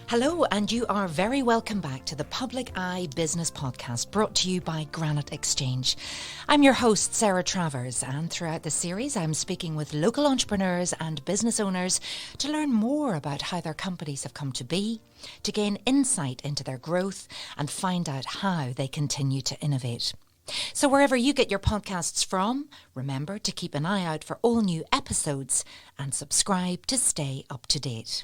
Hello, and you are very welcome back to the Public Eye Business Podcast, brought to you by Granite Exchange. I'm your host, Sarah Travers, and throughout the series I'm speaking with local entrepreneurs and business owners to learn more about how their companies have come to be, to gain insight into their growth and find out how they continue to innovate. So wherever you get your podcasts from, remember to keep an eye out for all new episodes and subscribe to stay up to date.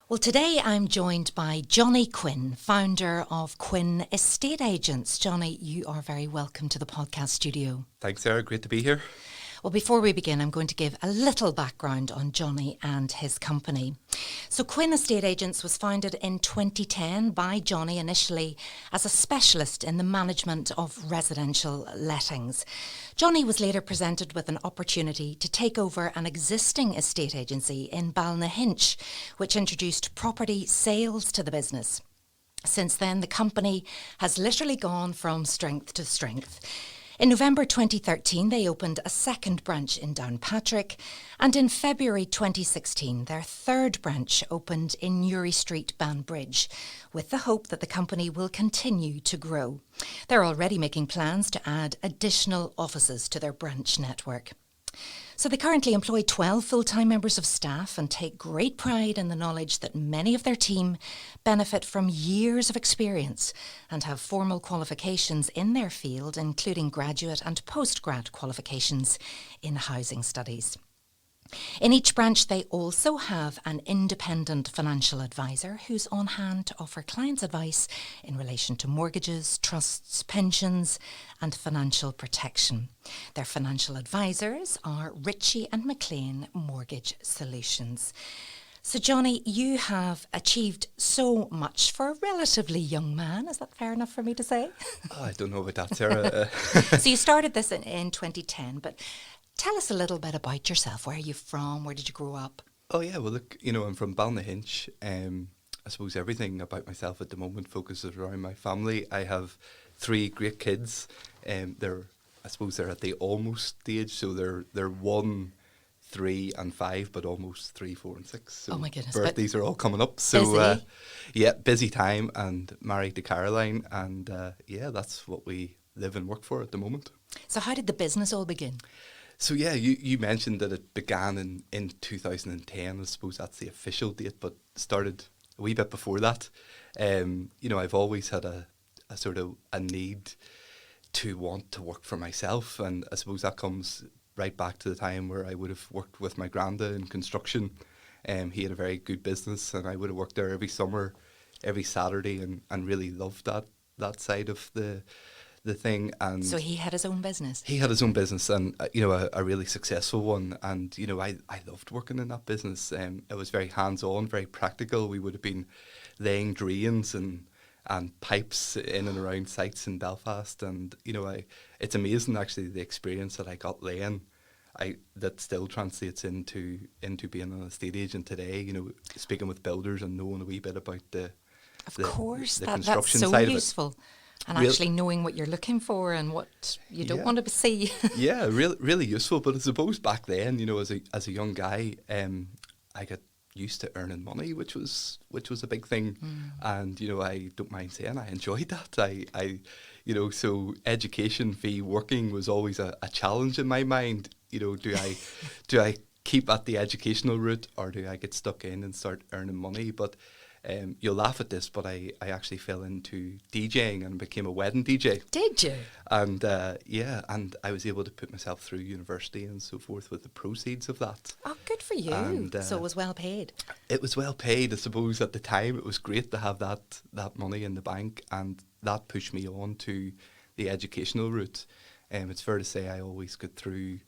Well, today I'm joined by Johnny Quinn, founder of Quinn Estate Agents. Johnny, you are very welcome to the podcast studio. Thanks, Sarah. Great to be here. Well, before we begin, I'm going to give a little background on Johnny and his company. So Quinn Estate Agents was founded in 2010 by Johnny initially as a specialist in the management of residential lettings. Johnny was later presented with an opportunity to take over an existing estate agency in Ballynahinch, which introduced property sales to the business. Since then, the company has literally gone from strength to strength. In November 2013, they opened a second branch in Downpatrick, and in February 2016, their third branch opened in Newry Street, Banbridge, with the hope that the company will continue to grow. They're already making plans to add additional offices to their branch network. So they currently employ 12 full-time members of staff and take great pride in the knowledge that many of their team benefit from years of experience and have formal qualifications in their field, including graduate and postgrad qualifications in housing studies. In each branch, they also have an independent financial advisor who's on hand to offer clients advice in relation to mortgages, trusts, pensions and financial protection. Their financial advisors are Ritchie and McLean Mortgage Solutions. So Johnny, you have achieved so much for a relatively young man. Is that fair enough for me to say? Oh, I don't know about that, Sarah. So you started this in 2010, but tell us a little bit about yourself. Where are you from? Where did you grow up? Oh, yeah. Well, look, I'm from Ballynahinch. I suppose everything about myself at the moment focuses around my family. I have 3 great kids. They're at the almost stage. So they're 1, 3 and 5, but almost 3, 4 and 6. So oh my goodness. Birthdays are all coming up. So busy time, and married to Caroline. And that's what we live and work for at the moment. So how did the business all begin? So yeah, you mentioned that it began in 2010. I suppose that's the official date, but started a wee bit before that. I've always had a sort of a need to want to work for myself, and I suppose that comes right back to the time where I would have worked with my granda in construction. He had a very good business, and I would have worked there every summer, every Saturday, and really loved that side of the thing. And so he had his own business. He had his own business, and a really successful one. And I loved working in that business. It was very hands-on, very practical. We would have been laying drains and pipes in and around sites in Belfast. And it's amazing actually the experience that I got laying. That still translates into being an estate agent today. Speaking with builders and knowing a wee bit about the construction that's so side useful. Of it. And actually knowing what you're looking for and what you don't want to see. Yeah, really useful. But I suppose back then, as a young guy, I got used to earning money, which was a big thing. And I don't mind saying I enjoyed that. So education fee working was always a challenge in my mind. Do I keep at the educational route, or do I get stuck in and start earning money? But you'll laugh at this, but I actually fell into DJing and became a wedding DJ. Did you? And and I was able to put myself through university and so forth with the proceeds of that. Oh, good for you. And, so it was well paid. It was well paid. I suppose at the time it was great to have that money in the bank, and that pushed me on to the educational route. It's fair to say I always got through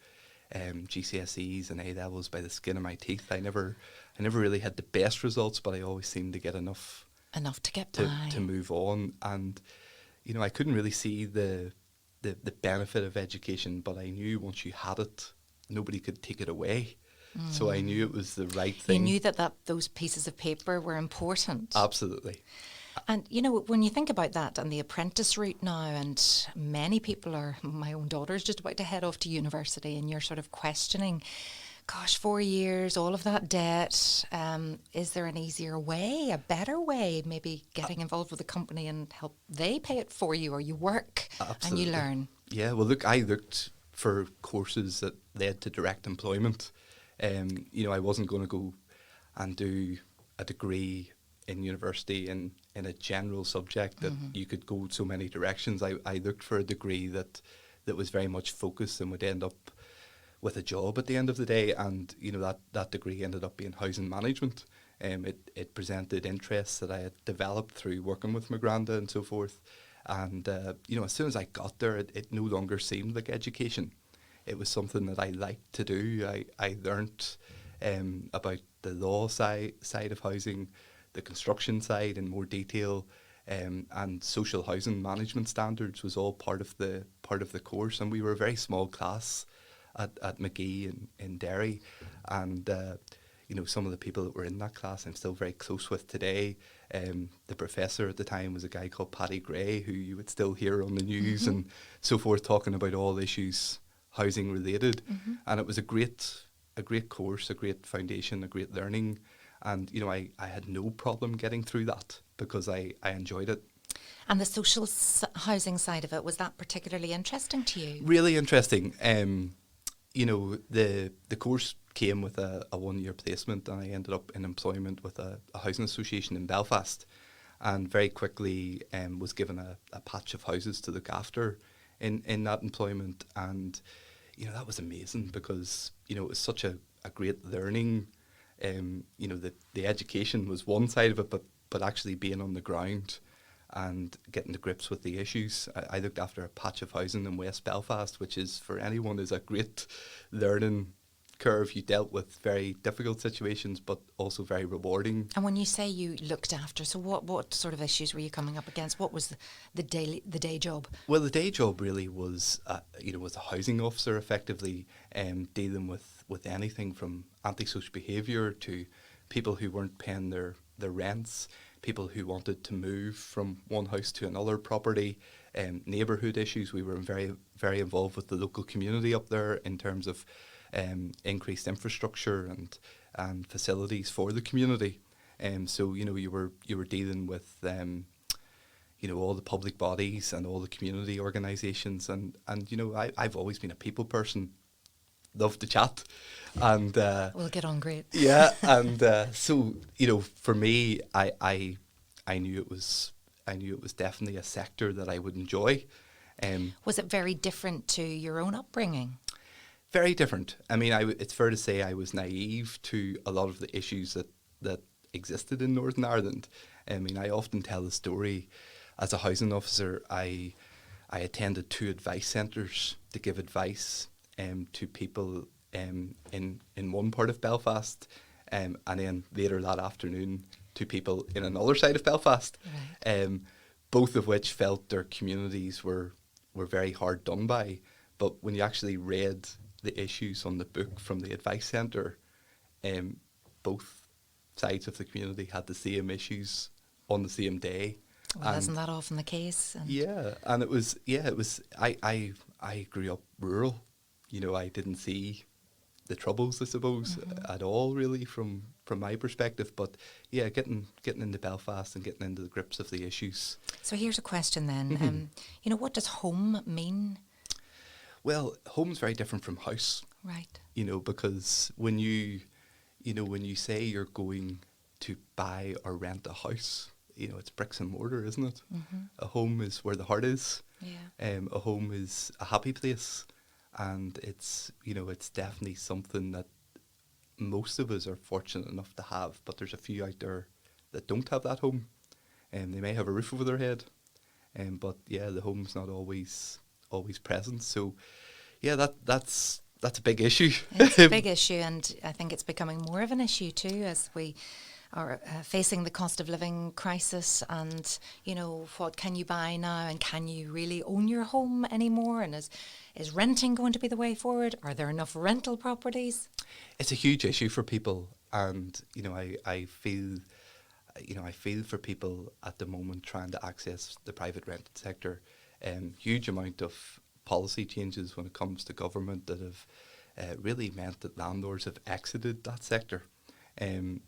GCSEs and A-levels by the skin of my teeth. I never really had the best results, but I always seemed to get enough to get by, to move on. And I couldn't really see the benefit of education, but I knew once you had it, nobody could take it away. So I knew it was the right thing. You knew that those pieces of paper were important. Absolutely. And, when you think about that and the apprentice route now, and many people my own daughter's just about to head off to university, and you're sort of questioning Gosh, 4 years, all of that debt. Is there an easier way, a better way, maybe getting involved with the company and help they pay it for you, or you work and you Absolutely. learn? Yeah, well, look, I looked for courses that led to direct employment. I wasn't going to go and do a degree in university in a general subject that you could go so many directions. I looked for a degree that was very much focused and would end up with a job at the end of the day. And, that degree ended up being housing management. It presented interests that I had developed through working with my granda and so forth. And, as soon as I got there, it no longer seemed like education. It was something that I liked to do. I learnt about the law side of housing, the construction side in more detail, and social housing management standards was all part of the course. And we were a very small class at McGee in Derry, and some of the people that were in that class I'm still very close with today. The professor at the time was a guy called Paddy Gray, who you would still hear on the news and so forth, talking about all issues housing related. And it was a great course, a great foundation, a great learning. And I had no problem getting through that because I enjoyed it. And the social housing side of it, was that particularly interesting to you? Really interesting. The course came with a 1-year placement, and I ended up in employment with a housing association in Belfast, and very quickly was given a patch of houses to look after in that employment. And that was amazing because it was such a great learning. The education was one side of it, but actually being on the ground and getting to grips with the issues. I looked after a patch of housing in West Belfast, which is, for anyone, is a great learning curve. You dealt with very difficult situations, but also very rewarding. And when you say you looked after, so what sort of issues were you coming up against? What was the day job? Well, the day job really was, was a housing officer, effectively dealing with anything from antisocial behaviour to people who weren't paying their rents, people who wanted to move from one house to another property, neighbourhood issues. We were very, very involved with the local community up there in terms of increased infrastructure and facilities for the community. So you were dealing with all the public bodies and all the community organisations, and I've always been a people person. Love to chat, and We'll get on great. yeah, and so for me, I knew it was definitely a sector that I would enjoy. Was it very different to your own upbringing? Very different. I mean, it's fair to say I was naive to a lot of the issues that existed in Northern Ireland. I mean, I often tell the story. As a housing officer, I attended 2 advice centres to give advice to people in one part of Belfast, and then later that afternoon to people in another side of Belfast, Right. both of which felt their communities were very hard done by. But when you actually read the issues on the book from the advice centre, both sides of the community had the same issues on the same day. Well, isn't that often the case? And And it was. I grew up rural. I didn't see the troubles, I suppose, at all, really, from my perspective. But yeah, getting into Belfast and getting into the grips of the issues. So here's a question then. What does home mean? Well, home's very different from house. Right. Because when you say you're going to buy or rent a house, it's bricks and mortar, isn't it? A home is where the heart is. Yeah. A home is a happy place, and it's definitely something that most of us are fortunate enough to have. But there's a few out there that don't have that home, and they may have a roof over their head, but yeah, the home's not always present. So yeah, that's a big issue. It's a big issue, and I think it's becoming more of an issue too as we are facing the cost of living crisis. And what can you buy now, and can you really own your home anymore? And is renting going to be the way forward? Are there enough rental properties? It's a huge issue for people, and I feel for people at the moment trying to access the private rented sector. Huge amount of policy changes when it comes to government that have really meant that landlords have exited that sector. For And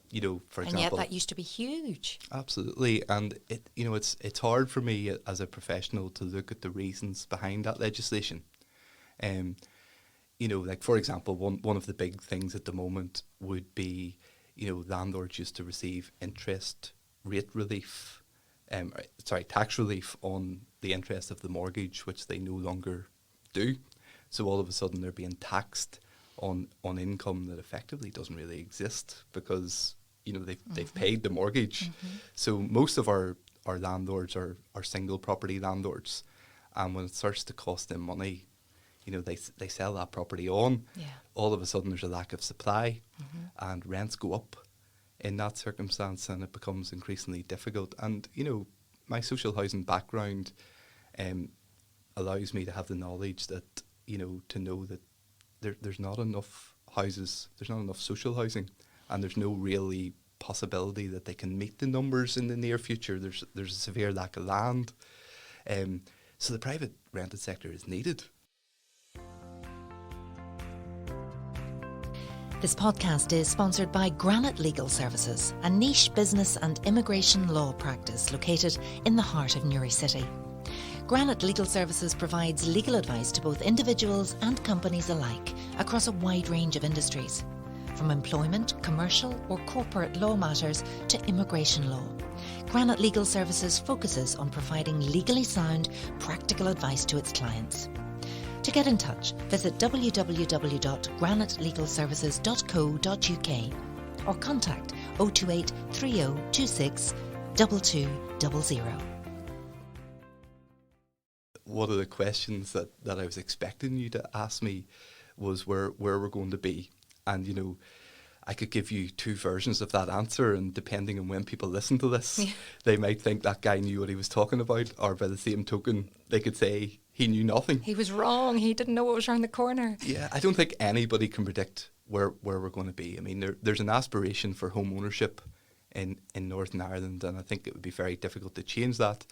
example, yet that used to be huge. absolutely, and it's hard for me as a professional to look at the reasons behind that legislation. Like for example, one of the big things at the moment would be, landlords used to receive interest rate relief, tax relief on the interest of the mortgage, which they no longer do. So all of a sudden they're being taxed on income that effectively doesn't really exist because they've paid the mortgage. So most of our landlords are single property landlords, and when it starts to cost them money, they sell that property on. Yeah. All of a sudden there's a lack of supply, and rents go up in that circumstance, and it becomes increasingly difficult. And my social housing background allows me to have the knowledge that to know that there's not enough houses, there's not enough social housing, and there's no really possibility that they can meet the numbers in the near future. There's a severe lack of land, so the private rented sector is needed. This podcast is sponsored by Granite Legal Services, a niche business and immigration law practice located in the heart of Newry City. Granite Legal Services provides legal advice to both individuals and companies alike across a wide range of industries, from employment, commercial or corporate law matters to immigration law. Granite Legal Services focuses on providing legally sound, practical advice to its clients. To get in touch, visit www.granitelegalservices.co.uk or contact 028 3026 2200. One of the questions that I was expecting you to ask me was where we're going to be. And, I could give you two versions of that answer, and depending on when people listen to this, they might think that guy knew what he was talking about, or by the same token, they could say he knew nothing. He was wrong. He didn't know what was around the corner. Yeah, I don't think anybody can predict where we're going to be. I mean, there's an aspiration for home ownership in Northern Ireland, and I think it would be very difficult to change that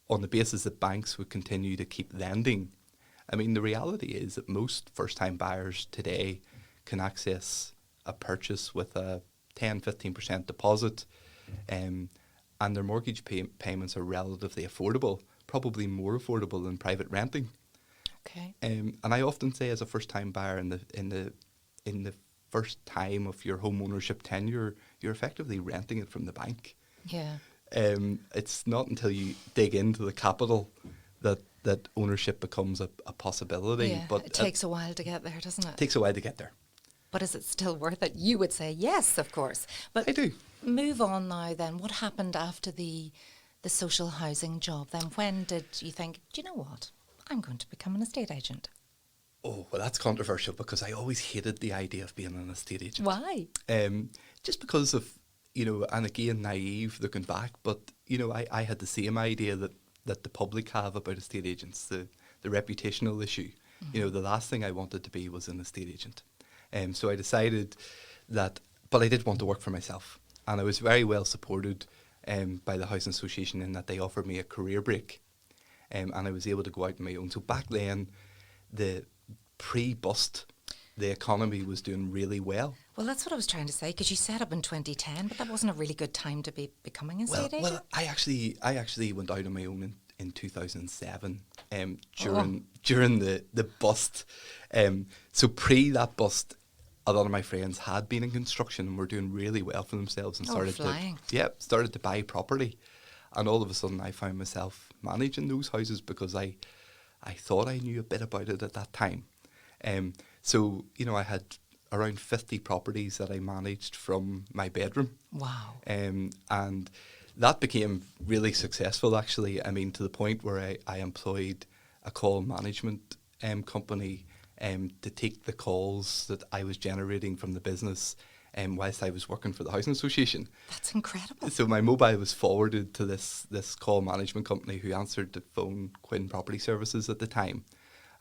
on the basis that banks would continue to keep lending. I mean, the reality is that most first-time buyers today can access a purchase with a 10-15% deposit, and their mortgage payments are relatively affordable, probably more affordable than private renting. Okay. And I often say, as a first-time buyer, in the first time of your home ownership tenure, you're effectively renting it from the bank. Yeah. It's not until you dig into the capital that ownership becomes a possibility. Yeah, But it takes a while to get there, doesn't it? It takes a while to get there. But is it still worth it? You would say yes, of course. But I do. Move on now then. What happened after the social housing job then? When did you think, do you know what? I'm going to become an estate agent. Oh, well, that's controversial because I always hated the idea of being an estate agent. Why? Just because of, and again, naive looking back, but, I had the same idea that the public have about estate agents, the reputational issue. The last thing I wanted to be was an estate agent. So I decided that, but I did want to work for myself. And I was very well supported by the Housing Association in that they offered me a career break. And I was able to go out on my own. So back then, the pre-bust, the economy was doing really well. Well, that's what I was trying to say, because you set up in 2010, but that wasn't a really good time to be becoming an estate agent. Well, I actually went out on my own in 2007 during the bust. So pre that bust, a lot of my friends had been in construction and were doing really well for themselves and started to buy property. And all of a sudden I found myself managing those houses because I thought I knew a bit about it at that time. So, I had around 50 properties that I managed from my bedroom. Wow. And that became really successful, actually. I mean, to the point where I employed a call management company to take the calls that I was generating from the business whilst I was working for the Housing Association. That's incredible. So my mobile was forwarded to this call management company who answered the phone, Quinn Property Services at the time.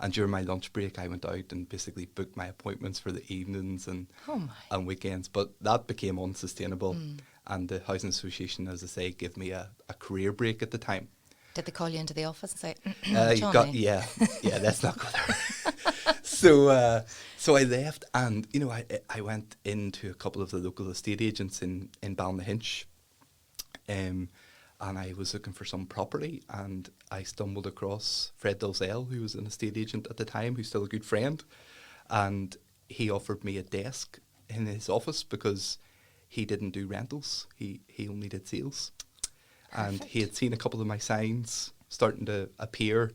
And during my lunch break, I went out and basically booked my appointments for the evenings and weekends. But that became unsustainable. And the Housing Association, as I say, gave me a career break at the time. Did they call you into the office and say, Johnny? Yeah, let's not go there. So So I left, and I went into a couple of the local estate agents in Ballynahinch, and I was looking for some property, and I stumbled across Fred Dalzell, who was an estate agent at the time, who's still a good friend, and he offered me a desk in his office because he didn't do rentals, he only did sales. Perfect. And he had seen a couple of my signs starting to appear,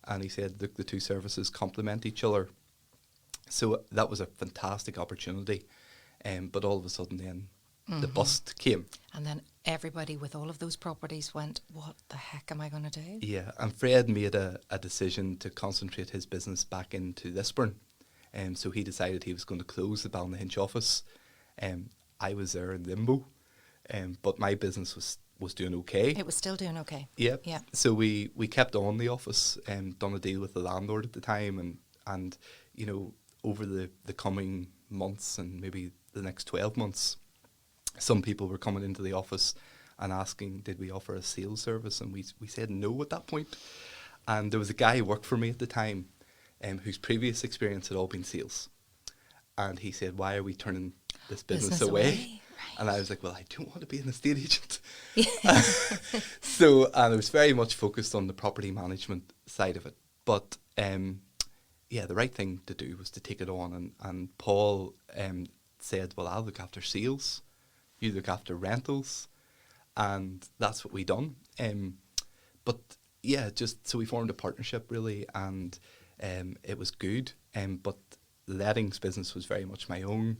and he said, look, the two services complement each other. So that was a fantastic opportunity, but all of a sudden then the bust came. And then everybody with all of those properties went, what the heck am I going to do? Yeah, and Fred made a decision to concentrate his business back into Lisburn. So he decided he was going to close the Ballynahinch office. I was there in limbo, but my business was doing okay. It was still doing okay. Yeah. Yeah. So we kept on the office, done a deal with the landlord at the time, and over the coming months and maybe the next 12 months, some people were coming into the office and asking, did we offer a sales service? And we said no at that point. And there was a guy who worked for me at the time, whose previous experience had all been sales. And he said, why are we turning this business away? Right. And I was like, well, I don't want to be an estate agent. Yeah. So, and I was very much focused on the property management side of it. But, the right thing to do was to take it on. And Paul said, well, I'll look after sales. You look after rentals. And that's what we done. But, so we formed a partnership, really, and it was good. But the lettings business was very much my own,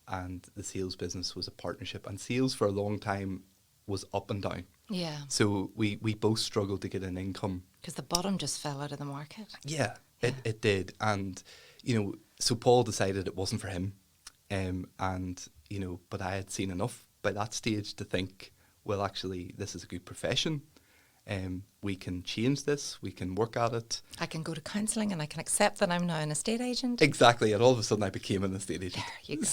and the sales business was a partnership. And sales for a long time was up and down. Yeah. So we both struggled to get an income. Because the bottom just fell out of the market. Yeah, it did. And, so Paul decided it wasn't for him. But I had seen enough by that stage to think, well, actually, this is a good profession. We can change this. We can work at it. I can go to counselling and I can accept that I'm now an estate agent. Exactly. And all of a sudden I became an estate agent. There you go.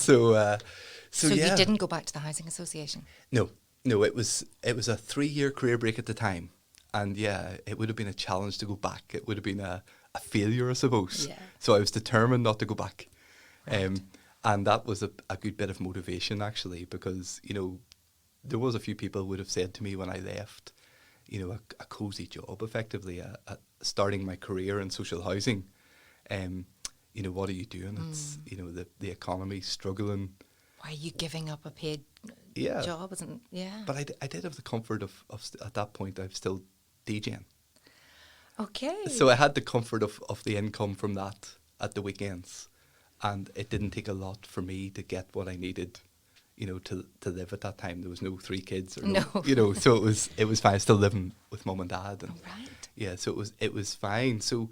So You didn't go back to the housing association? No, it was a 3-year career break at the time. And it would have been a challenge to go back. It would have been a failure, I suppose. Yeah. So I was determined not to go back. Right. And that was a good bit of motivation, actually, because, there was a few people would have said to me when I left, a cosy job, effectively, starting my career in social housing. What are you doing? It's, the economy's struggling. Why are you giving up a paid job? Isn't But I did have the comfort of at that point, I was still DJing. Okay. So I had the comfort of the income from that at the weekends. And it didn't take a lot for me to get what I needed, to live at that time. There was no 3 kids or no. So it was fine. Still living with mum and dad. And Right. yeah, so it was fine. So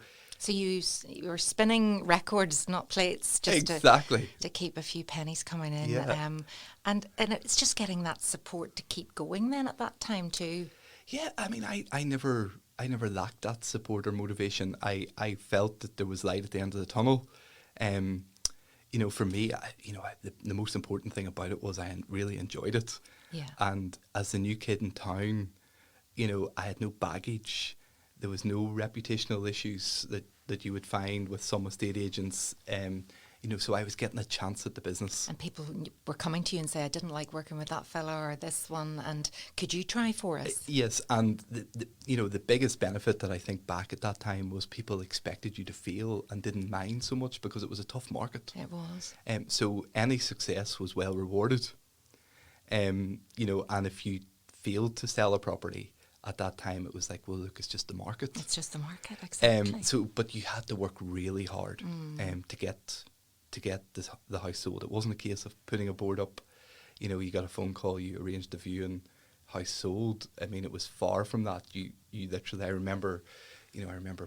you were spinning records, not plates, just exactly to keep a few pennies coming in. Yeah. And it's just getting that support to keep going then at that time too. Yeah, I mean, I never lacked that support or motivation. I felt that there was light at the end of the tunnel. For me, the most important thing about it was I really enjoyed it. Yeah. And as the new kid in town, I had no baggage. There was no reputational issues that you would find with some estate agents. So I was getting a chance at the business. And people were coming to you and say, I didn't like working with that fella or this one, and could you try for us? Yes, and the biggest benefit that I think back at that time was people expected you to fail and didn't mind so much because it was a tough market. It was. So any success was well rewarded. And if you failed to sell a property at that time, it was like, well, look, it's just the market. It's just the market, exactly. But you had to work really hard to get the house sold. It wasn't a case of putting a board up, you got a phone call, you arranged a viewing, house sold. I mean, it was far from that. You literally, I remember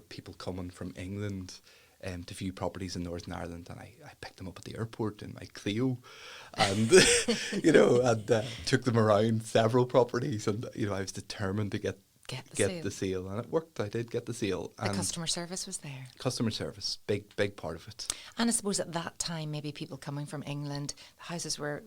people coming from England to view properties in Northern Ireland, and I picked them up at the airport in my Clio, and took them around several properties, and I was determined to get the sale, and it worked. I did get the sale. The customer service was there. Customer service, big part of it. And I suppose at that time, maybe people coming from England, the houses were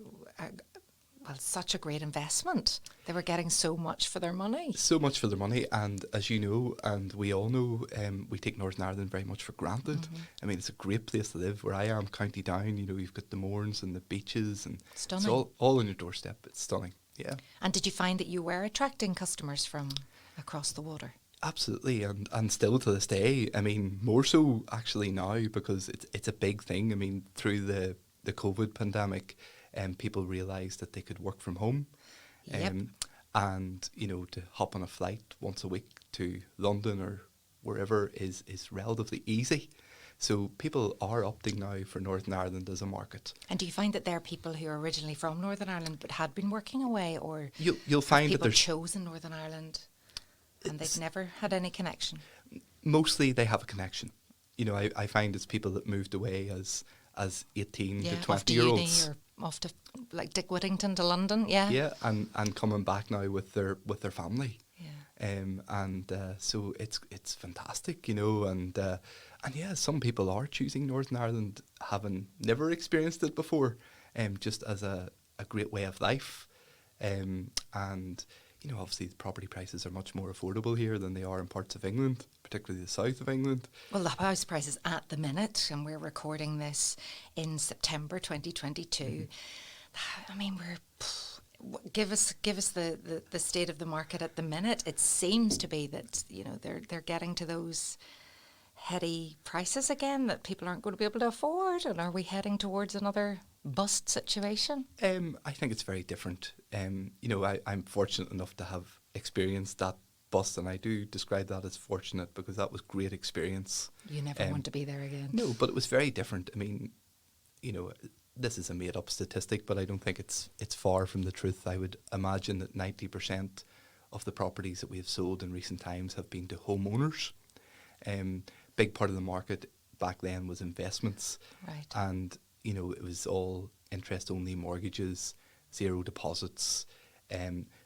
well, such a great investment. They were getting so much for their money. So much for their money, and as you know, and we all know, we take Northern Ireland very much for granted. I mean, it's a great place to live. Where I am, County Down, you know, you've got the moors and the beaches, and Stunning. it's all on your doorstep. It's stunning, yeah. And did you find that you were attracting customers from across the water? Absolutely, and still to this day. I mean, more so actually now, because it's a big thing. I mean, through the COVID pandemic, people realised that they could work from home. Yep. And, you know, to hop on a flight once a week to London or wherever is relatively easy. So people are opting now for Northern Ireland as a market. And do you find that there are people who are originally from Northern Ireland but had been working away, or You'll find that people there's chosen Northern Ireland and they've never had any connection? Mostly they have a connection. You know, I find it's people that moved away as 18 to 20-year-olds. Or off to, like, Dick Whittington to London, yeah. Yeah, and coming back now with their family. Yeah. So it's fantastic, you know, and yeah, some people are choosing Northern Ireland, having never experienced it before, just as a great way of life, and you know, obviously the property prices are much more affordable here than they are in parts of England, particularly the south of England. Well, the house prices at the minute, and we're recording this in September 2022. I mean, give us the state of the market at the minute. It seems to be that, you know, they're getting to those heady prices again that people aren't going to be able to afford. And are we heading towards another bust situation? I think it's very different. You know, I'm fortunate enough to have experienced that bust, and I do describe that as fortunate because that was great experience. You never want to be there again. No, but it was very different. I mean, you know, this is a made-up statistic, but I don't think it's far from the truth. I would imagine that 90% of the properties that we have sold in recent times have been to homeowners. Big part of the market back then was investments. Right. And, you know, it was all interest-only mortgages, zero deposits.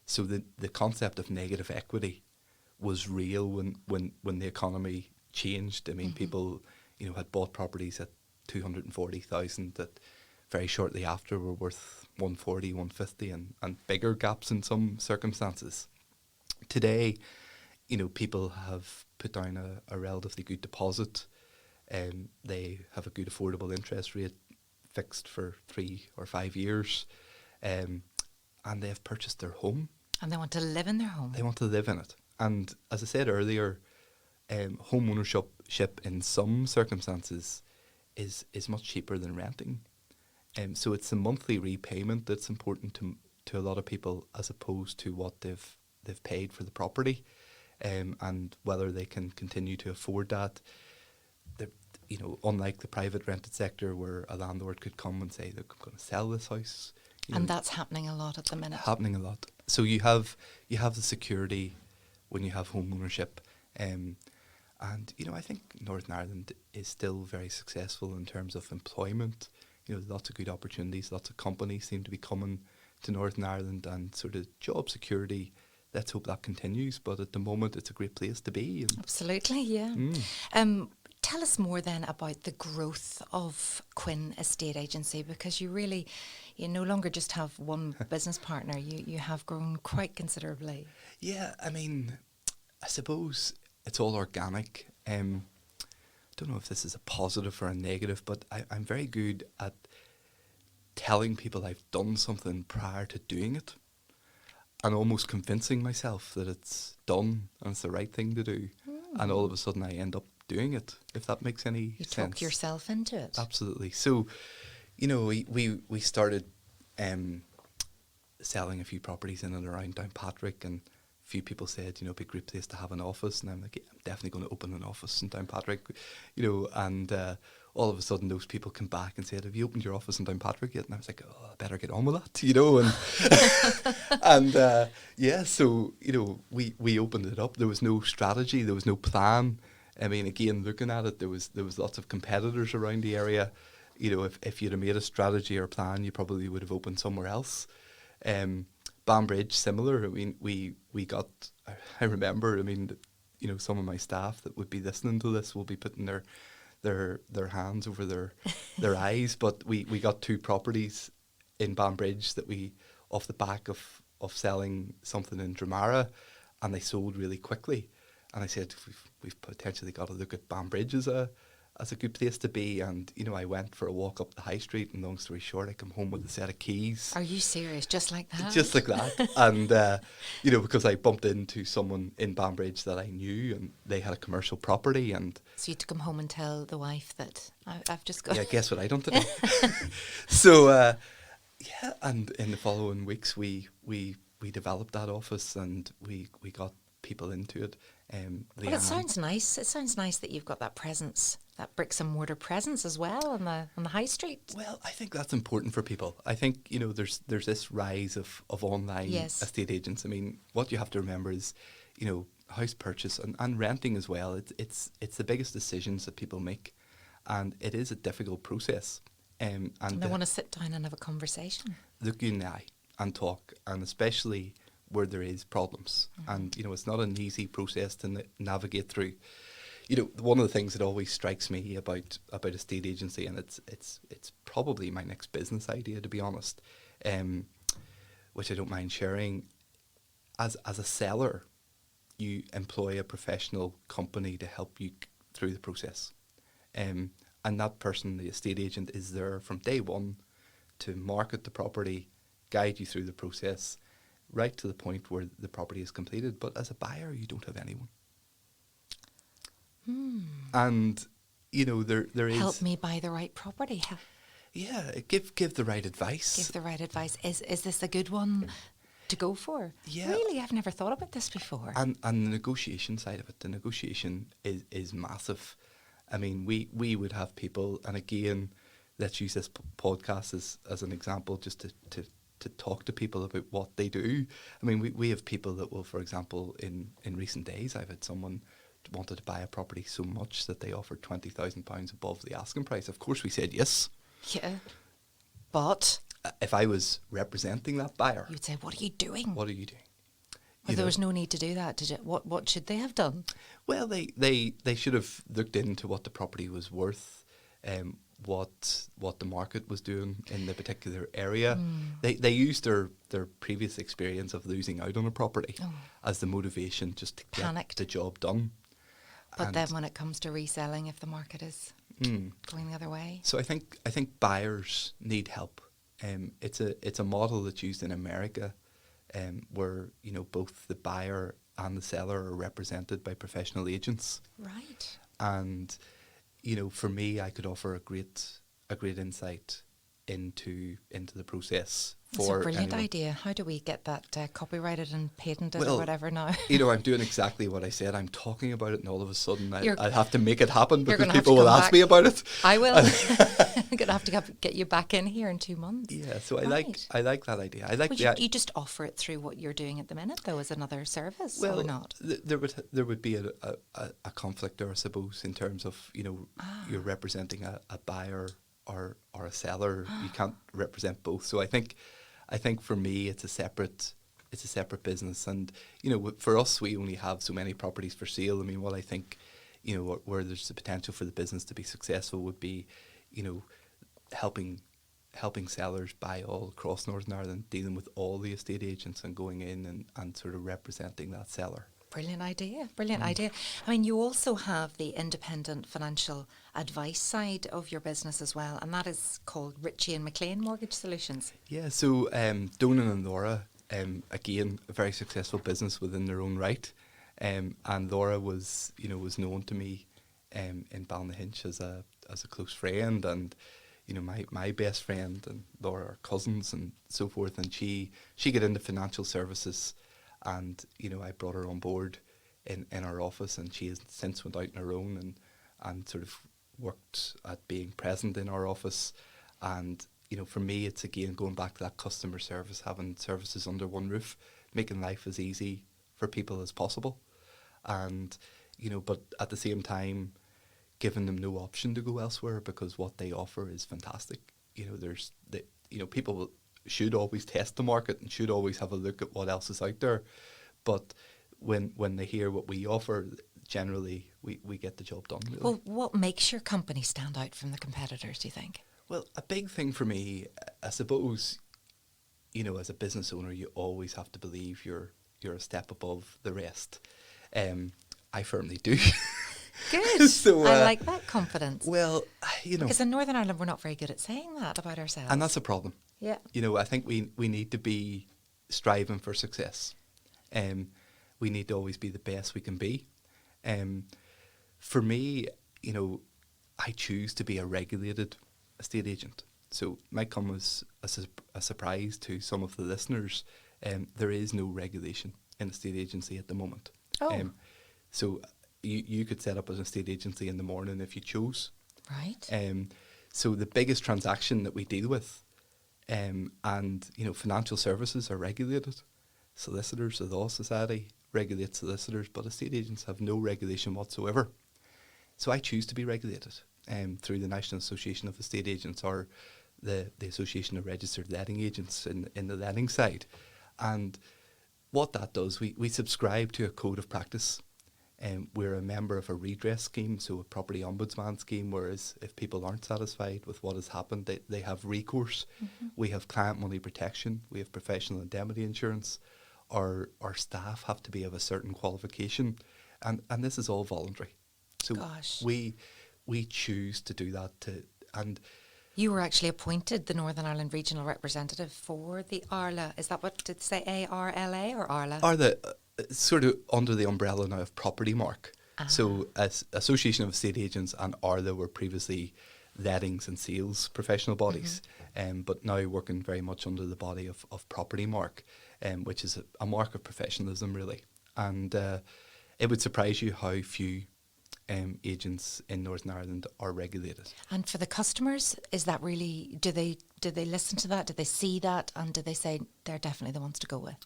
So the concept of negative equity was real when the economy changed. I mean, people, you know, had bought properties at 240,000 that very shortly after were worth 140, 150, and bigger gaps in some circumstances. Today, you know, people have put down a relatively good deposit. They have a good affordable interest rate fixed for 3 or 5 years, and they have purchased their home. And they want to live in their home. They want to live in it. And as I said earlier, home ownership in some circumstances is much cheaper than renting. So it's the monthly repayment that's important to a lot of people, as opposed to what they've paid for the property, and whether they can continue to afford that. You know, unlike the private rented sector, where a landlord could come and say, "Look, I'm going to sell this house," and that's happening a lot at the minute. Happening a lot. So you have the security when you have home ownership, and you know, I think Northern Ireland is still very successful in terms of employment. You know, lots of good opportunities. Lots of companies seem to be coming to Northern Ireland, and sort of job security. Let's hope that continues. But at the moment, it's a great place to be. And absolutely, yeah. Tell us more then about the growth of Quinn Estate Agency, because you no longer just have one business partner. You have grown quite considerably. Yeah, I mean, I suppose it's all organic. I don't know if this is a positive or a negative, but I'm very good at telling people I've done something prior to doing it, and almost convincing myself that it's done and it's the right thing to do. And all of a sudden I end up doing it, if that makes any sense. You talk yourself into it. Absolutely. So, you know, we started selling a few properties in and around Downpatrick, and a few people said, you know, it'd be a great place to have an office. And I'm like, yeah, I'm definitely going to open an office in Downpatrick, you know, and all of a sudden those people come back and said, have you opened your office in Downpatrick yet? And I was like, oh, I better get on with that, you know. And and yeah, so, you know, we opened it up. There was no strategy, there was no plan. I mean, again, looking at it, there was lots of competitors around the area. You know, if you'd have made a strategy or plan, you probably would have opened somewhere else. Banbridge, similar. I mean, we got, I remember, I mean, you know, some of my staff that would be listening to this will be putting their hands over their eyes, but we got 2 properties in Banbridge that we off the back of selling something in Dramara, and they sold really quickly. And I said, we've potentially got to look at Banbridge as a good place to be. And, you know, I went for a walk up the high street, and long story short, I come home with a set of keys. Are you serious? Just like that? Just like that. And, you know, because I bumped into someone in Banbridge that I knew, and they had a commercial property. And so you had to come home and tell the wife that I've just got... Yeah, guess what I done today? So, yeah, and in the following weeks, we developed that office, and we got people into it. But it sounds nice. It sounds nice that you've got that presence, that bricks and mortar presence as well on the high street. Well, I think that's important for people. I think, you know, there's this rise of online estate agents. I mean, what you have to remember is, you know, house purchase and renting as well. It's the biggest decisions that people make, and it is a difficult process. And they want to sit down and have a conversation. Look you in the eye and talk, and especially where there is problems. Mm-hmm. And, you know, it's not an easy process to navigate through. You know, one of the things that always strikes me about estate agency, and it's probably my next business idea, to be honest, which I don't mind sharing. As a seller, you employ a professional company to help you through the process. And that person, the estate agent, is there from day one to market the property, guide you through the process, right to the point where the property is completed. But as a buyer, you don't have anyone. And, you know, there is... Help me buy the right property. Yeah, give the right advice. Give the right advice. Is this a good one to go for? Yeah. Really, I've never thought about this before. And the negotiation side of it, the negotiation is massive. I mean, we would have people, and again, let's use this podcast as an example, just to talk to people about what they do. I mean, we have people that will, for example, in recent days, I've had someone wanted to buy a property so much that they offered £20,000 above the asking price. Of course, we said yes. Yeah, but... if I was representing that buyer... You'd say, what are you doing? What are you doing? Well, there was no need to do that, did it? What should they have done? Well, they should have looked into what the property was worth, what the market was doing in the particular area. They used their previous experience of losing out on a property as the motivation just to get the job done. But then when it comes to reselling, if the market is going the other way. So I think buyers need help. It's a model that's used in America, where, you know, both the buyer and the seller are represented by professional agents. Right. And, you know, for me, I could offer a great insight into the process. It's a brilliant idea. How do we get that copyrighted and patented or whatever now? You know, I'm doing exactly what I said. I'm talking about it, and all of a sudden I have to make it happen because people will ask me about it. I will. I'm going to have to get you back in here in 2 months. Yeah, so I like that idea. I like you just offer it through what you're doing at the minute, though, as another service, or not? There would be a conflict there, I suppose, in terms of, you know, you're representing a buyer or a seller. You can't represent both. So I think for me it's a separate business, and, you know, for us we only have so many properties for sale. I mean, what I think, you know, where there's the potential for the business to be successful would be, you know, helping sellers buy all across Northern Ireland, dealing with all the estate agents and going in and sort of representing that seller. Brilliant idea. I mean, you also have the independent financial advice side of your business as well, and that is called Ritchie and McLean Mortgage Solutions. Yeah, so Donan and Laura, again, a very successful business within their own right, and Laura was known to me in Ballynahinch as a close friend, and, you know, my best friend and Laura are cousins and so forth, and she got into financial services. And, you know, I brought her on board in our office, and she has since went out on her own and sort of worked at being present in our office. And, you know, for me, it's again going back to that customer service, having services under one roof, making life as easy for people as possible. And, you know, but at the same time, giving them no option to go elsewhere, because what they offer is fantastic. You know, people should always test the market and should always have a look at what else is out there. But when they hear what we offer, generally we get the job done. Really. Well, what makes your company stand out from the competitors, do you think? Well, a big thing for me, I suppose, you know, as a business owner, you always have to believe you're a step above the rest. I firmly do. Good. So, I like that confidence. Well, you know, Because in Northern Ireland, we're not very good at saying that about ourselves. and that's a problem. Yeah. You know, I think we need to be striving for success. We need to always be the best we can be. For me, you know, I choose to be a regulated estate agent. So it might come as a surprise to some of the listeners. There is no regulation in estate agency at the moment. Oh. So you could set up an estate agency in the morning if you chose. Right. So the biggest transaction that we deal with, and you know, financial services are regulated. Solicitors, the Law Society regulates solicitors, but estate agents have no regulation whatsoever. So I choose to be regulated through the National Association of Estate Agents, or the Association of Registered Letting Agents in the letting side. And what that does, we subscribe to a code of practice. We're a member of a redress scheme, so a property ombudsman scheme, whereas if people aren't satisfied with what has happened, they have recourse. Mm-hmm. We have client money protection, we have professional indemnity insurance. Our staff have to be of a certain qualification, and this is all voluntary. So Gosh. we choose to do that. And you were actually appointed the Northern Ireland Regional Representative for the Arla. Is that what did it say? ARLA or Arla? Arla, sort of under the umbrella now of Property Mark. So as Association of Estate Agents and Arla were previously lettings and sales professional bodies, but now working very much under the body of Property Mark, which is a mark of professionalism, really. And it would surprise you how few agents in Northern Ireland are regulated. And for the customers, is that really, do they listen to that? Do they see that? And do they say they're definitely the ones to go with?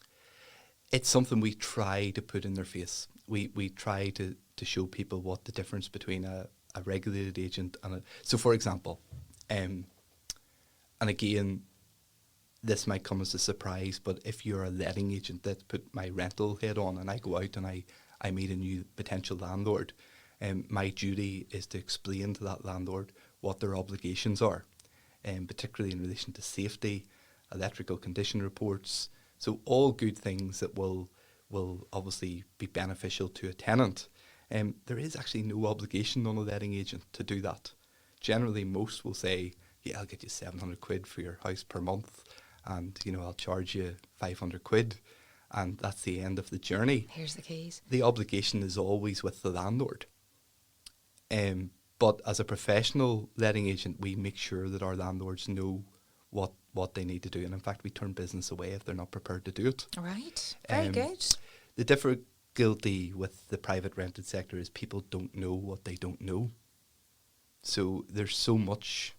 It's something we try to put in their face. We try to show people what the difference between a regulated agent and a... So, for example, and again, this might come as a surprise, but if you're a letting agent that put my rental head on and I go out and I meet a new potential landlord, my duty is to explain to that landlord what their obligations are, particularly in relation to safety, electrical condition reports. So all good things that will obviously be beneficial to a tenant. There is actually no obligation on a letting agent to do that. Generally, most will say, yeah, I'll get you 700 quid for your house per month, and you know, I'll charge you 500 quid, and that's the end of the journey. Here's the keys. The obligation is always with the landlord. But as a professional letting agent, we make sure that our landlords know what they need to do. And in fact, we turn business away if they're not prepared to do it. Right. Very good. The difficulty with the private rented sector is people don't know what they don't know. So there's so much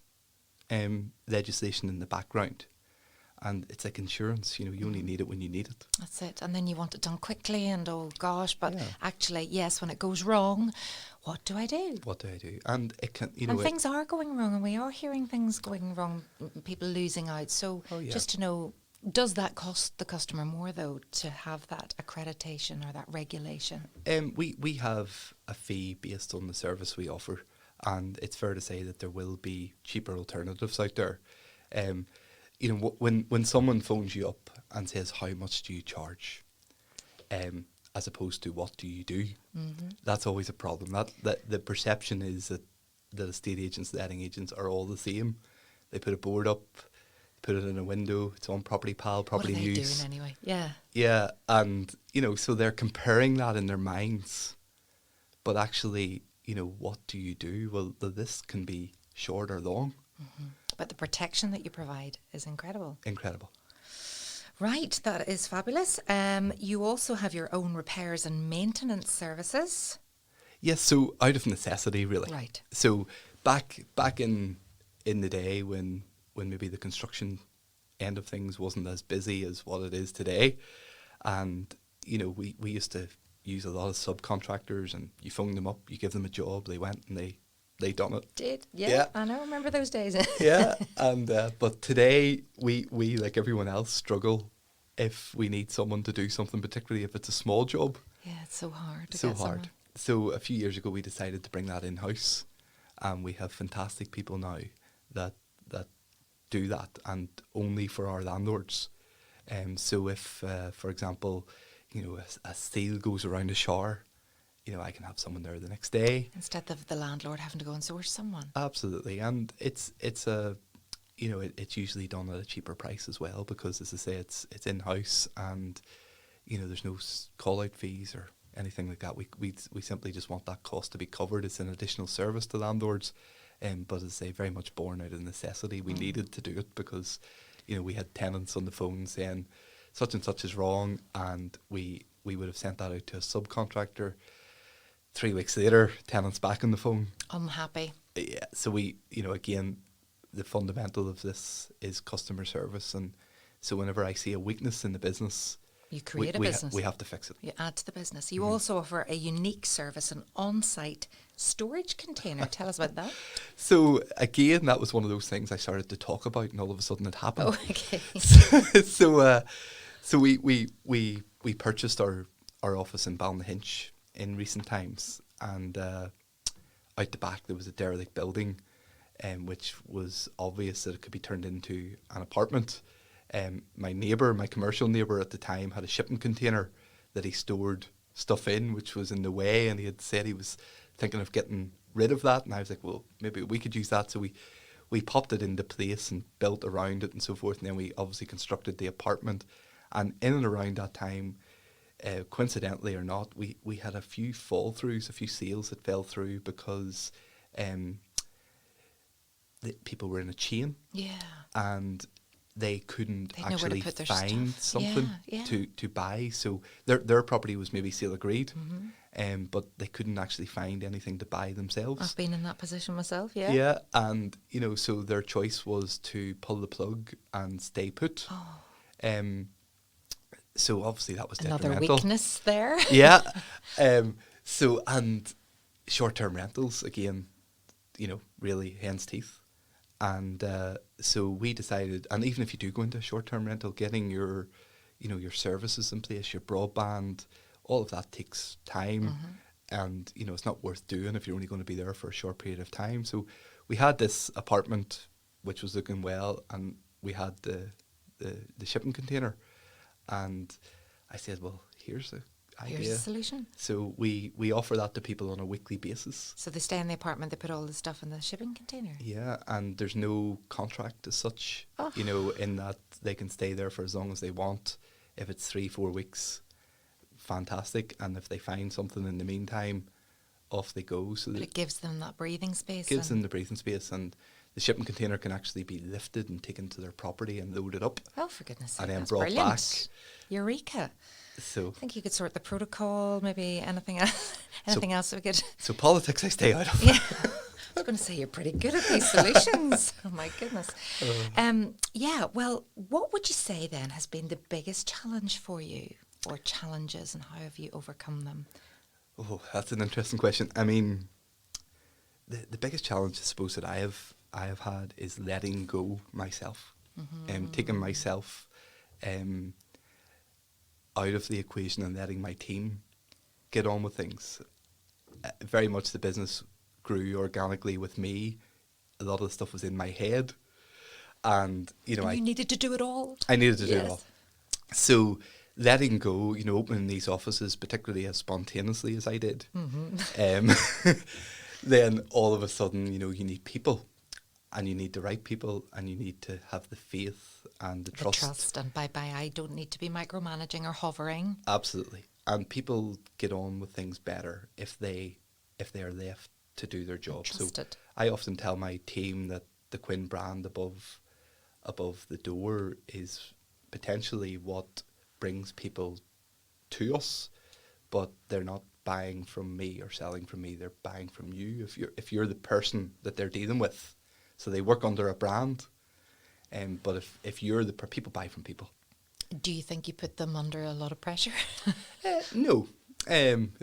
legislation in the background. And it's like insurance, you know, you only need it when you need it. That's it. And then you want it done quickly and oh gosh, but Yeah. actually, yes, when it goes wrong, what do I do? What do I do? And it can, you know... And things are going wrong, and we are hearing things going wrong, people losing out. So just to know, does that cost the customer more, though, to have that accreditation or that regulation? We have a fee based on the service we offer, and it's fair to say that there will be cheaper alternatives out there. You know, when someone phones you up and says, how much do you charge, as opposed to what do you do, that's always a problem. That the perception is that estate agents, letting agents are all the same. They put a board up, put it in a window, it's on Property Pal, Property News. What are they doing anyway? Yeah. Yeah, and, you know, so they're comparing that in their minds. But actually, you know, what do you do? Well, the list can be short or long. Mm-hmm. But the protection that you provide is incredible. Incredible. Right, that is fabulous. You also have your own repairs and maintenance services. Yes, so out of necessity, really. Right. So back in the day when maybe the construction end of things wasn't as busy as what it is today, and you know, we used to use a lot of subcontractors, and you phone them up, you give them a job, they went and they done it. Did, yeah. I know, remember those days. Yeah, and but today we like everyone else struggle if we need someone to do something, particularly if it's a small job. Yeah, it's so hard to so get hard. someone. So a few years ago we decided to bring that in-house, and we have fantastic people now that do that, and only for our landlords. So if, for example, a seal goes around a shower, I can have someone there the next day. Instead of the landlord having to go and source someone. Absolutely, and it's it's usually done at a cheaper price as well, because, as I say, it's in house, and there's no call out fees or anything like that. We simply just want that cost to be covered. It's an additional service to landlords, but as I say, very much born out of necessity. We needed to do it because we had tenants on the phone saying such and such is wrong, and we would have sent that out to a subcontractor. 3 weeks later, tenants back on the phone, unhappy. Yeah, so we again, the fundamental of this is customer service, and so whenever I see a weakness in the business, you create a business. We have to fix it. You add to the business. You also offer a unique service, an on-site storage container. Tell us about that. So again, that was one of those things I started to talk about, and all of a sudden it happened. Oh, okay. So we purchased our office in Ballynahinch in recent times, and out the back there was a derelict building, which was obvious that it could be turned into an apartment. My commercial neighbour at the time, had a shipping container that he stored stuff in, which was in the way, and he had said he was thinking of getting rid of that, and I was like, well, maybe we could use that. So we popped it into place and built around it and so forth, and then we obviously constructed the apartment. And in and around that time, coincidentally or not, we had a few fall-throughs, a few sales that fell through because people were in a chain. Yeah. And they couldn't They'd nowhere to actually put their find stuff. something Yeah. to buy. So their property was maybe sale agreed, but they couldn't actually find anything to buy themselves. I've been in that position myself, yeah. Yeah, and so their choice was to pull the plug and stay put. Oh. So obviously that was Another detrimental. weakness there. Yeah. So, and short-term rentals, again, really hen's teeth. And so we decided, and even if you do go into a short-term rental, getting your services in place, your broadband, all of that takes time. And, it's not worth doing if you're only going to be there for a short period of time. So we had this apartment, which was looking well, and we had the shipping container. And I said, well, here's the idea. Here's the solution. So we offer that to people on a weekly basis. So they stay in the apartment, they put all the stuff in the shipping container. Yeah, and there's no contract as such, in that they can stay there for as long as they want. If it's 3-4 weeks, fantastic. And if they find something in the meantime, off they go. So but it gives them that breathing space. Gives them the breathing space, and the shipping container can actually be lifted and taken to their property and loaded up. Oh, for goodness sake, and then that's brought brilliant. back. Eureka. So I think you could sort the protocol, maybe anything else. Anything else we could. So politics I stay out of. Yeah. I was going to say you're pretty good at these solutions. Oh my goodness. Yeah. Well, what would you say then has been the biggest challenge for you, or challenges, and how have you overcome them? Oh, that's an interesting question. I mean, the biggest challenge, I suppose, that I have had is letting go myself, taking myself out of the equation and letting my team get on with things. Very much the business grew organically with me. A lot of the stuff was in my head, and I needed to do it all. I needed to do it all. So letting go, opening these offices, particularly as spontaneously as I did, then all of a sudden, you need people, and you need the right people, and you need to have the faith and the trust. And I don't need to be micromanaging or hovering. Absolutely. And people get on with things better if they are left to do their job. So I often tell my team that the Quinn brand above the door is potentially what brings people to us, but they're not buying from me or selling from me. They're buying from you if you're the person that they're dealing with. So they work under a brand, but if you're the people buy from people. Do you think you put them under a lot of pressure? No. Again,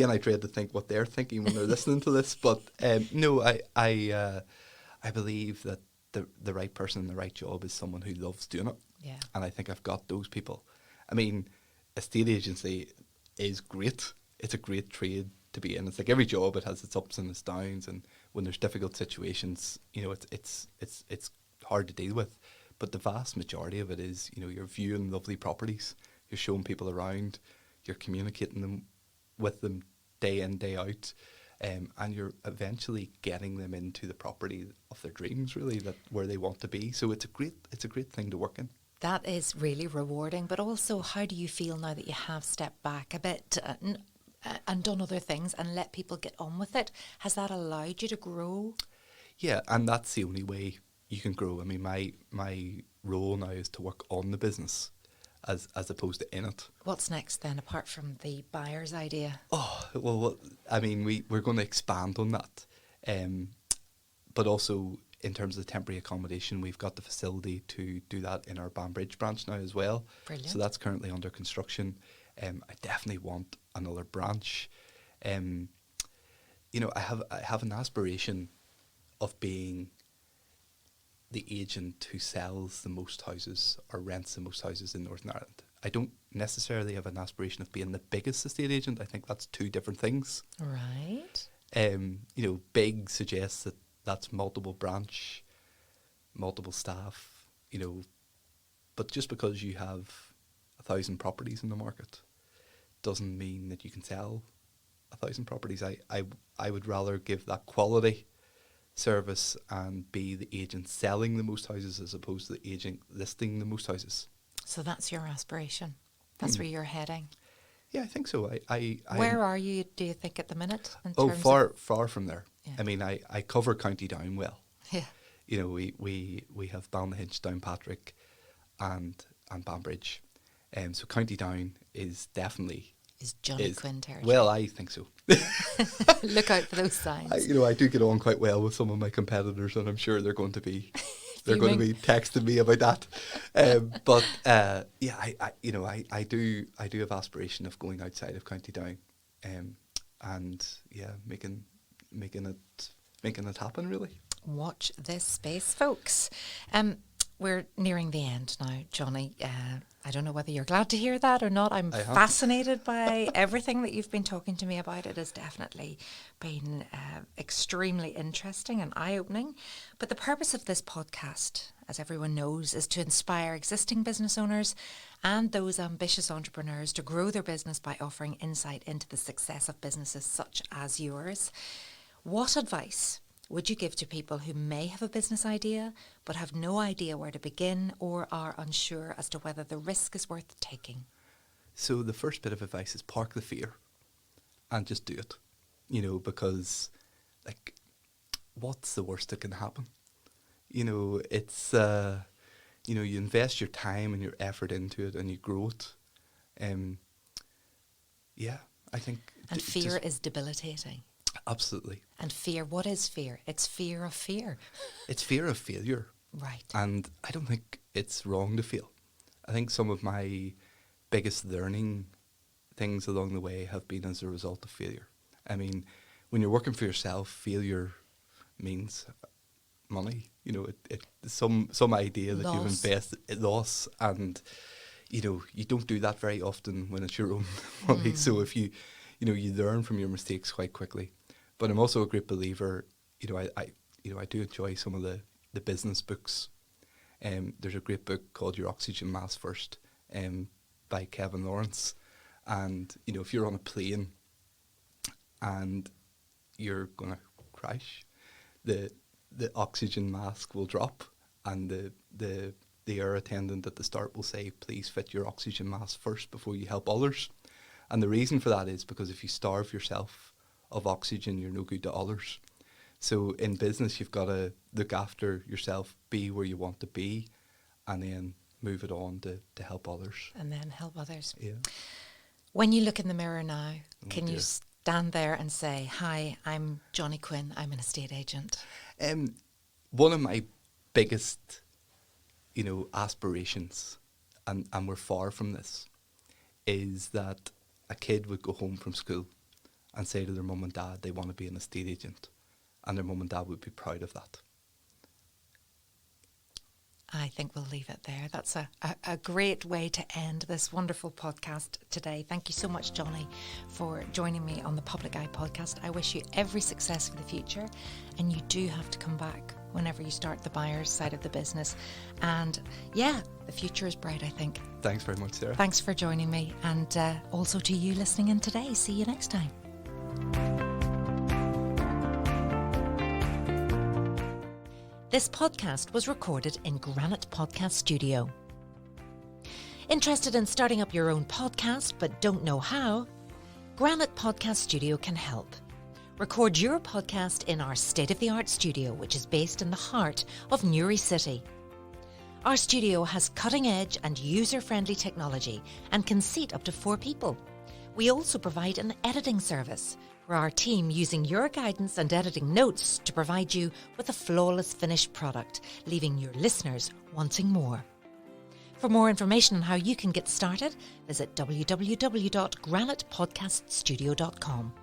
I dread to think what they're thinking when they're listening to this, but no, I believe that the right person in the right job is someone who loves doing it. Yeah. And I think I've got those people. I mean, estate agency is great. It's a great trade to be in. It's like every job, it has its ups and its downs, and when there's difficult situations, it's hard to deal with. But the vast majority of it is, you're viewing lovely properties, you're showing people around, you're communicating with them day in, day out, and you're eventually getting them into the property of their dreams, really, where they want to be. So it's a great thing to work in. That is really rewarding. But also, how do you feel now that you have stepped back a bit and done other things and let people get on with it? Has that allowed you to grow? Yeah, and that's the only way you can grow. I mean, my role now is to work on the business as opposed to in it. What's next then, apart from the buyer's idea? Oh, well, I mean, we're going to expand on that. But also, in terms of temporary accommodation, we've got the facility to do that in our Banbridge branch now as well. Brilliant. So that's currently under construction. I definitely want another branch. I have an aspiration of being the agent who sells the most houses or rents the most houses in Northern Ireland. I don't necessarily have an aspiration of being the biggest estate agent. I think that's two different things. Right. Big suggests that's multiple branch, multiple staff, but just because you have 1,000 properties in the market doesn't mean that you can sell 1,000 properties. I would rather give that quality service and be the agent selling the most houses as opposed to the agent listing the most houses. So that's your aspiration. That's where you're heading. Yeah, I think so. Where are you, do you think, at the minute? Far from there. Yeah. I mean, I cover County Down well. Yeah. We have Balnahinch, Downpatrick and Banbridge. So County Down is definitely... Is Johnny Quinn territory? Well, I think so. Look out for those signs. I do get on quite well with some of my competitors, and I'm sure they're going to be texting me about that. I do have aspiration of going outside of County Down, and making it happen, really. Watch this space, folks. We're nearing the end now, Johnny. I don't know whether you're glad to hear that or not. I'm fascinated by everything that you've been talking to me about. It has definitely been extremely interesting and eye-opening. But the purpose of this podcast, as everyone knows, is to inspire existing business owners and those ambitious entrepreneurs to grow their business by offering insight into the success of businesses such as yours. What advice would you give to people who may have a business idea but have no idea where to begin or are unsure as to whether the risk is worth taking? So the first bit of advice is park the fear and just do it, because what's the worst that can happen? It's, you invest your time and your effort into it and you grow it. I think... And fear is debilitating. Absolutely. And fear, what is fear? It's fear of fear. It's fear of failure. Right. And I don't think it's wrong to fail. I think some of my biggest learning things along the way have been as a result of failure. I mean, when you're working for yourself, failure means money. Some idea that you've invested in loss, and you don't do that very often when it's your own money. So if you learn from your mistakes quite quickly. But I'm also a great believer. I do enjoy some of the business books. There's a great book called Your Oxygen Mask First, by Kevin Lawrence. And if you're on a plane and you're gonna crash, the oxygen mask will drop, and the air attendant at the start will say, "Please fit your oxygen mask first before you help others." And the reason for that is because if you starve yourself of oxygen, you're no good to others. So in business, you've got to look after yourself, be where you want to be, and then move it on to help others. And then help others. Yeah. When you look in the mirror now, can you stand there and say, "Hi, I'm Johnny Quinn, I'm an estate agent"? One of my biggest, aspirations, and we're far from this, is that a kid would go home from school and say to their mum and dad they want to be an estate agent, and their mum and dad would be proud of that. I think we'll leave it there. That's a great way to end this wonderful podcast today. Thank you so much, Johnny, for joining me on the Public Eye podcast. I wish you every success for the future, and you do have to come back whenever you start the buyer's side of the business. And yeah, the future is bright, I think. Thanks very much, Sarah. Thanks for joining me, and also to you listening in today. See you next time. This podcast was recorded in Granite Podcast Studio. Interested in starting up your own podcast but don't know how? Granite Podcast Studio can help. Record your podcast in our state-of-the-art studio, which is based in the heart of Newry City. Our studio has cutting-edge and user-friendly technology and can seat up to 4 people. We also provide an editing service for our team, using your guidance and editing notes to provide you with a flawless finished product, leaving your listeners wanting more. For more information on how you can get started, visit www.granitepodcaststudio.com.